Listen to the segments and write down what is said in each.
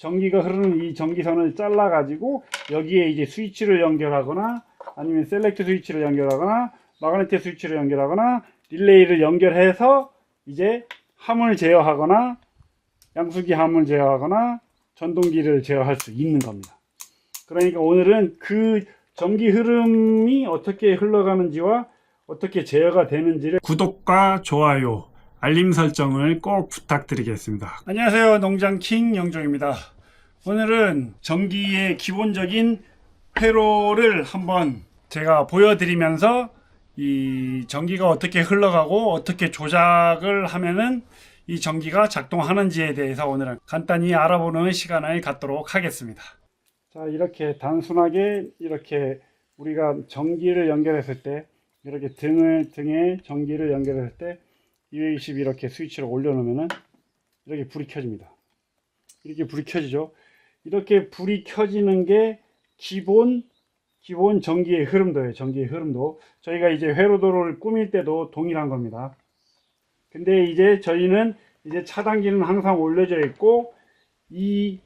전기가 흐르는 이 전기선을 잘라 가지고 여기에 이제 스위치를 연결하거나 아니면 셀렉트 스위치를 연결하거나 마그네틱 스위치를 연결하거나 릴레이를 연결해서 이제 함을 제어하거나 양수기 함을 제어하거나 전동기를 제어할 수 있는 겁니다. 그러니까 오늘은 그 전기 흐름이 어떻게 흘러가는지와 어떻게 제어가 되는지를 구독과 좋아요, 알림 설정을 꼭 부탁드리겠습니다. 안녕하세요. 농장킹 영종입니다. 오늘은 전기의 기본적인 회로를 한번 제가 보여드리면서 이 전기가 어떻게 흘러가고 어떻게 조작을 하면은 이 전기가 작동하는지에 대해서 오늘은 간단히 알아보는 시간을 갖도록 하겠습니다. 자, 이렇게 단순하게 이렇게 우리가 전기를 연결했을 때 이렇게 등에 전기를 연결했을 때 220 이렇게 스위치를 올려놓으면은 이렇게 불이 켜집니다. 이렇게 불이 켜지죠. 이렇게 불이 켜지는 게 기본 전기의 흐름도예요. 전기의 흐름도. 저희가 이제 회로도를 꾸밀 때도 동일한 겁니다. 근데 이제 저희는 이제 차단기는 항상 올려져 있고 이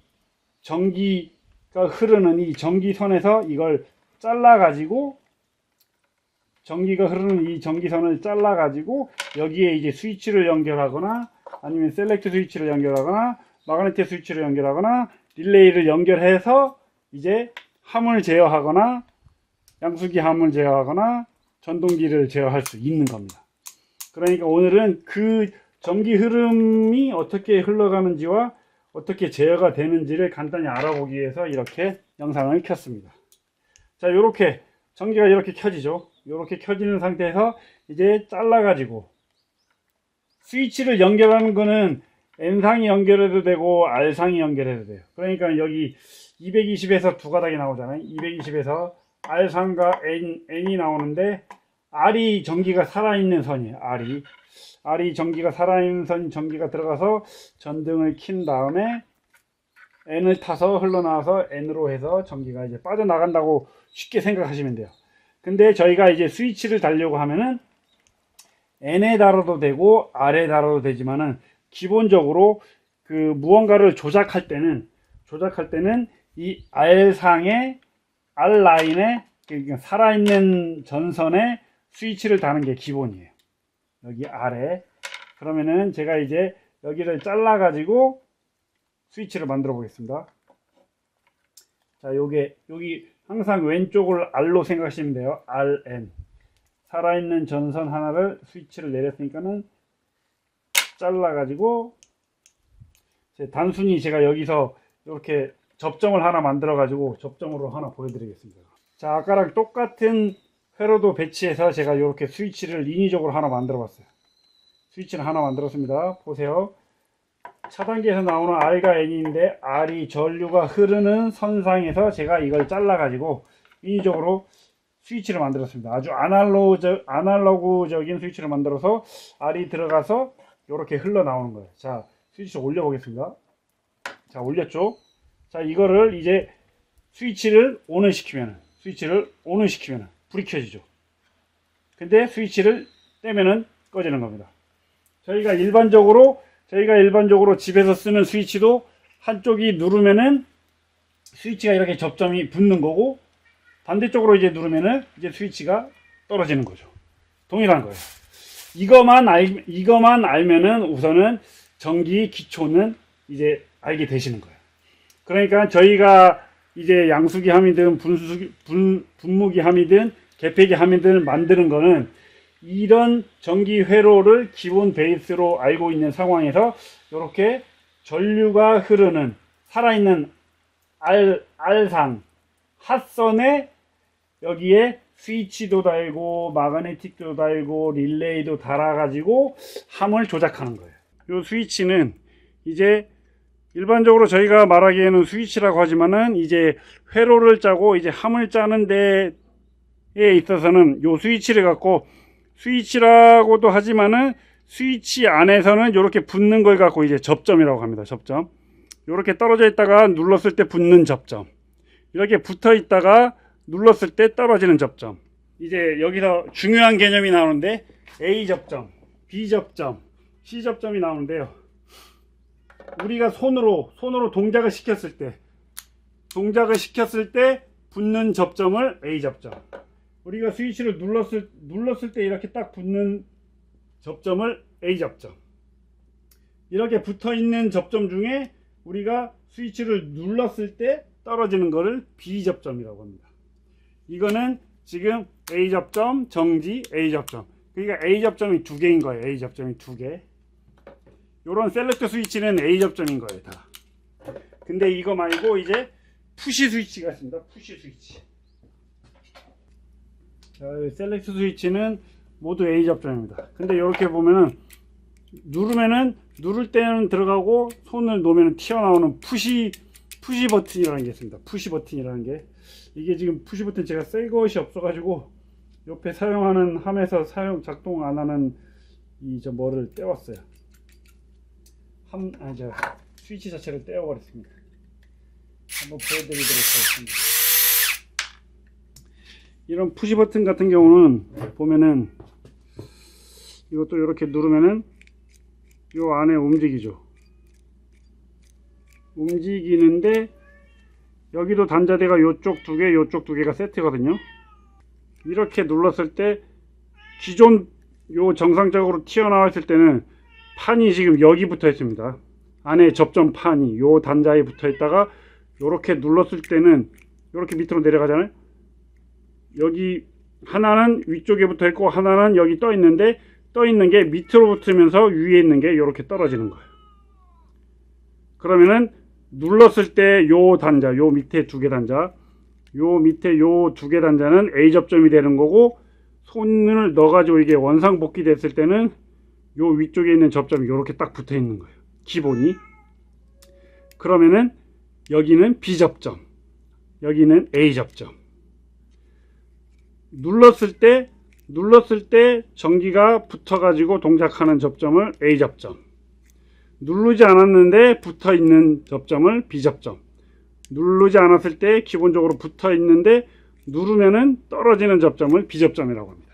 전기가 흐르는 이 전기선에서 이걸 잘라 가지고 전기가 흐르는 이 전기선을 잘라 가지고 여기에 이제 스위치를 연결하거나 아니면 셀렉트 스위치를 연결하거나 마그네틱 스위치를 연결하거나 릴레이를 연결해서 이제 함을 제어하거나 양수기 함을 제어하거나 전동기를 제어할 수 있는 겁니다. 그러니까 오늘은 그 전기 흐름이 어떻게 흘러가는지와 어떻게 제어가 되는지를 간단히 알아보기 위해서 이렇게 영상을 켰습니다. 자, 요렇게 전기가 이렇게 켜지죠. 이렇게 켜지는 상태에서 이제 잘라 가지고 스위치를 연결하는 거는 N상이 연결해도 되고 R상이 연결해도 돼요. 그러니까 여기 220에서 두 가닥이 나오잖아요. 220에서 R상과 N이 나오는데 R이 전기가 살아있는 선이에요. R이 전기가 살아있는 선, 전기가 들어가서 전등을 킨 다음에 N을 타서 흘러나와서 N으로 해서 전기가 이제 빠져나간다고 쉽게 생각하시면 돼요. 근데 저희가 이제 스위치를 달려고 하면은 N에 달아도 되고 R에 달아도 되지만은 기본적으로 그 무언가를 조작할 때는 이 R상에 R 라인에 그러니까 살아있는 전선에 스위치를 다는 게 기본이에요. 여기 아래. 그러면은 제가 이제 여기를 잘라 가지고 스위치를 만들어 보겠습니다. 자, 여기 항상 왼쪽을 R로 생각하시면 돼요. RN. 살아있는 전선 하나를 스위치를 내렸으니까는 잘라 가지고 단순히 제가 여기서 이렇게 접점을 하나 만들어 가지고 접점으로 하나 보여드리겠습니다. 자, 아까랑 똑같은 회로도 배치해서 제가 이렇게 스위치를 인위적으로 하나 만들어 봤어요. 스위치를 하나 만들었습니다. 보세요. 차단기에서 나오는 R과 N인데 R이 전류가 흐르는 선상에서 제가 이걸 잘라 가지고 인위적으로 스위치를 만들었습니다. 아주 아날로그적인 스위치를 만들어서 R이 들어가서 이렇게 흘러나오는 거예요. 자, 스위치를 올려 보겠습니다. 자, 올렸죠. 자, 이거를 이제 스위치를 ON을 시키면 불이 켜지죠. 근데 스위치를 떼면은 꺼지는 겁니다. 저희가 일반적으로 집에서 쓰는 스위치도 한쪽이 누르면은 스위치가 이렇게 접점이 붙는 거고 반대쪽으로 이제 누르면은 이제 스위치가 떨어지는 거죠. 동일한 거예요. 이거만 알면은 우선은 전기 기초는 이제 알게 되시는 거예요. 그러니까 저희가 이제 양수기 함이든 분무기 함이든 개폐기 함이든 만드는 거는 이런 전기 회로를 기본 베이스로 알고 있는 상황에서 이렇게 전류가 흐르는 살아있는 R상 핫선에 여기에 스위치도 달고 마그네틱도 달고 릴레이도 달아 가지고 함을 조작하는 거예요. 이 스위치는 이제 일반적으로 저희가 말하기에는 스위치라고 하지만은 이제 회로를 짜고 이제 함을 짜는 데에 있어서는 요 스위치를 갖고 스위치라고도 하지만은 스위치 안에서는 이렇게 붙는 걸 갖고 이제 접점이라고 합니다. 접점. 이렇게 떨어져 있다가 눌렀을 때 붙는 접점. 이렇게 붙어 있다가 눌렀을 때 떨어지는 접점. 이제 여기서 중요한 개념이 나오는데 A 접점, B 접점, C 접점이 나오는데요. 우리가 손으로 동작을 시켰을 때 붙는 접점을 A 접점. 우리가 스위치를 눌렀을 때 이렇게 딱 붙는 접점을 A 접점. 이렇게 붙어 있는 접점 중에 우리가 스위치를 눌렀을 때 떨어지는 것을 B 접점이라고 합니다. 이거는 지금 A 접점, 정지, A 접점. 그러니까 A 접점이 두 개인 거예요. A 접점이 두 개. 요런 셀렉터 스위치는 A 접점인 거예요, 다. 근데 이거 말고 이제 푸시 스위치가 있습니다. 푸시 스위치. 자, 셀렉트 스위치는 모두 A 접점입니다. 근데 이렇게 보면은 누를 때는 들어가고 손을 놓으면 튀어나오는 푸시 버튼이라는 게 있습니다. 푸시 버튼이라는 게. 이게 지금 푸시 버튼 제가 새 것이 없어가지고 옆에 사용하는 함에서 작동 안 하는 뭐를 떼왔어요. 스위치 자체를 떼어버렸습니다. 한번 보여드리도록 하겠습니다. 이런 푸시 버튼 같은 경우는 보면은 이것도 이렇게 누르면은 요 안에 움직이죠. 움직이는데 여기도 단자대가 요쪽 두 개, 요쪽 두 개가 세트거든요. 이렇게 눌렀을 때 기존 요 정상적으로 튀어나왔을 때는 판이 지금 여기 붙어 있습니다. 안에 접점 판이 요 단자에 붙어 있다가 요렇게 눌렀을 때는 요렇게 밑으로 내려가잖아요. 여기 하나는 위쪽에 붙어 있고 하나는 여기 떠 있는데 떠 있는 게 밑으로 붙으면서 위에 있는 게 요렇게 떨어지는 거예요. 그러면은 눌렀을 때 요 단자, 요 밑에 두 개 단자, 요 밑에 요 두 개 단자는 A 접점이 되는 거고, 손을 넣어가지고 이게 원상복귀 됐을 때는 요 위쪽에 있는 접점이 요렇게 딱 붙어 있는 거예요. 기본이. 그러면은 여기는 B 접점, 여기는 A 접점. 눌렀을 때 전기가 붙어가지고 동작하는 접점을 A 접점. 누르지 않았는데 붙어 있는 접점을 B 접점. 누르지 않았을 때 기본적으로 붙어 있는데 누르면은 떨어지는 접점을 B 접점이라고 합니다.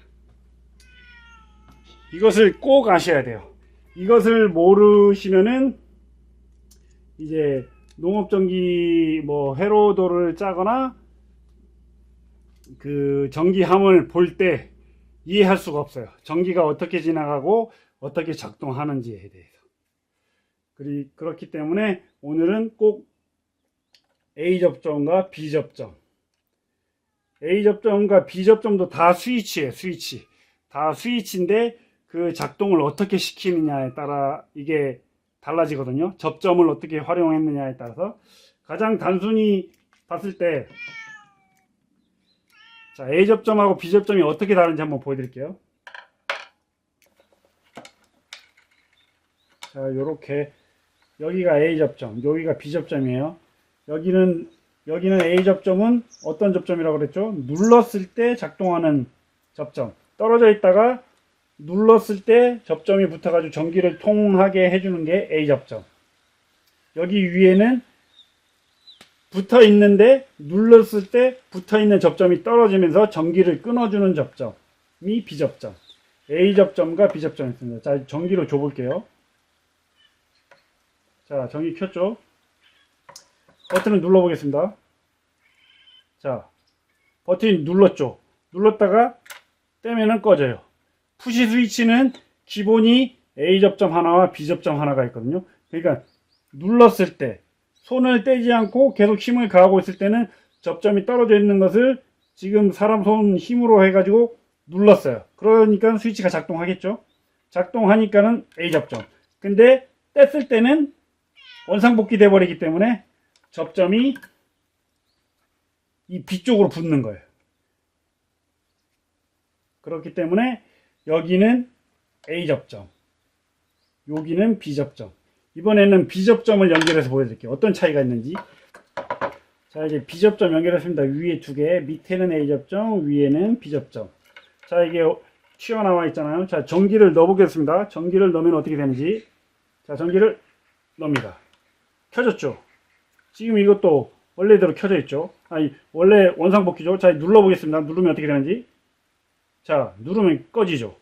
이것을 꼭 아셔야 돼요. 이것을 모르시면은 이제 농업전기 회로도를 짜거나 그 전기함을 볼 때 이해할 수가 없어요. 전기가 어떻게 지나가고 어떻게 작동하는지에 대해서. 그렇기 때문에 오늘은 꼭 A 접점과 B 접점. A 접점과 B 접점도 다 스위치예요. 스위치. 다 스위치인데 그 작동을 어떻게 시키느냐에 따라 이게 달라지거든요. 접점을 어떻게 활용했느냐에 따라서. 가장 단순히 봤을 때 자, A 접점하고 B 접점이 어떻게 다른지 한번 보여드릴게요. 자, 요렇게 여기가 A 접점, 여기가 B 접점이에요. 여기는 A 접점은 어떤 접점이라고 그랬죠? 눌렀을 때 작동하는 접점. 떨어져 있다가 눌렀을 때 접점이 붙어가지고 전기를 통하게 해주는 게 A 접점. 여기 위에는 붙어 있는데 눌렀을 때 붙어 있는 접점이 떨어지면서 전기를 끊어주는 접점이 B 접점. A 접점과 B 접점이 있습니다. 자, 전기로 줘볼게요. 자, 전기 켰죠? 버튼을 눌러보겠습니다. 자, 버튼 눌렀죠? 눌렀다가 떼면은 꺼져요. 푸시 스위치는 기본이 A 접점 하나와 B 접점 하나가 있거든요. 그러니까 눌렀을 때 손을 떼지 않고 계속 힘을 가하고 있을 때는 접점이 떨어져 있는 것을 지금 사람 손 힘으로 해가지고 눌렀어요. 그러니까 스위치가 작동하겠죠? 작동하니까는 A 접점. 근데 뗐을 때는 원상복귀 돼버리기 때문에 접점이 이 B 쪽으로 붙는 거예요. 그렇기 때문에 여기는 A 접점, 여기는 B 접점. 이번에는 B 접점을 연결해서 보여드릴게요. 어떤 차이가 있는지. 자, 이제 B 접점 연결했습니다. 위에 두 개, 밑에는 A 접점, 위에는 B 접점. 자, 이게 튀어나와 있잖아요. 자, 전기를 넣어보겠습니다. 전기를 넣으면 어떻게 되는지. 자, 전기를 넣습니다. 켜졌죠? 지금 이것도 원래대로 켜져 있죠? 원래 원상복귀죠? 자, 눌러보겠습니다. 누르면 어떻게 되는지. 자, 누르면 꺼지죠?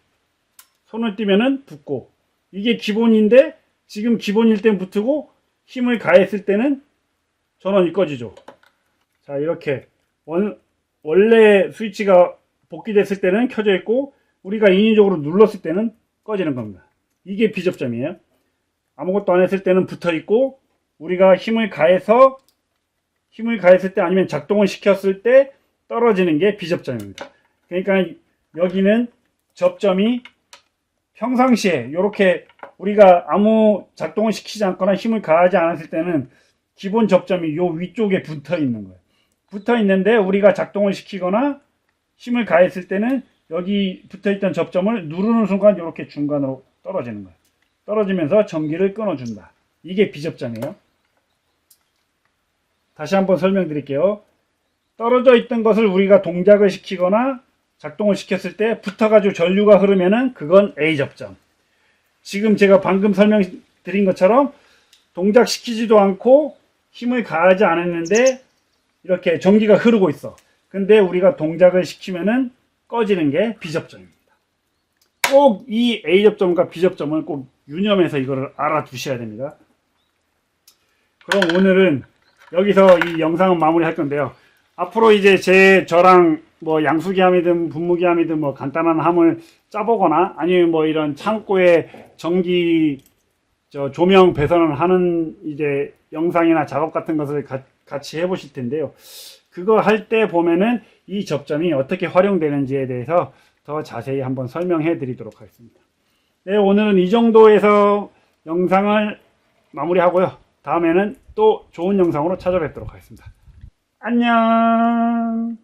손을 띄면은 붙고. 이게 기본인데, 지금 기본일 땐 붙고, 힘을 가했을 때는 전원이 꺼지죠. 자, 이렇게 원래 스위치가 복귀됐을 때는 켜져 있고 우리가 인위적으로 눌렀을 때는 꺼지는 겁니다. 이게 비접점이에요. 아무것도 안 했을 때는 붙어 있고 우리가 힘을 가했을 때 아니면 작동을 시켰을 때 떨어지는 게 비접점입니다. 그러니까 여기는 접점이 평상시에 이렇게 우리가 아무 작동을 시키지 않거나 힘을 가하지 않았을 때는 기본 접점이 요 위쪽에 붙어 있는 거예요. 붙어 있는데 우리가 작동을 시키거나 힘을 가했을 때는 여기 붙어 있던 접점을 누르는 순간 이렇게 중간으로 떨어지는 거예요. 떨어지면서 전기를 끊어준다. 이게 비접점이에요. 다시 한번 설명드릴게요. 떨어져 있던 것을 우리가 동작을 시키거나 작동을 시켰을 때 붙어가지고 전류가 흐르면은 그건 A접점. 지금 제가 방금 설명드린 것처럼 동작시키지도 않고 힘을 가하지 않았는데 이렇게 전기가 흐르고 있어. 근데 우리가 동작을 시키면은 꺼지는 게 B접점입니다. 꼭 이 A접점과 B접점을 꼭 유념해서 이거를 알아두셔야 됩니다. 그럼 오늘은 여기서 이 영상은 마무리할 건데요. 앞으로 이제 저랑 뭐 양수기함이든 분무기함이든 뭐 간단한 함을 짜보거나 아니면 뭐 이런 창고에 전기 조명 배선을 하는 이제 영상이나 작업 같은 것을 같이 해보실 텐데요. 그거 할 때 보면은 이 접점이 어떻게 활용되는지에 대해서 더 자세히 한번 설명해 드리도록 하겠습니다. 네, 오늘은 이 정도에서 영상을 마무리하고요. 다음에는 또 좋은 영상으로 찾아뵙도록 하겠습니다. 안녕.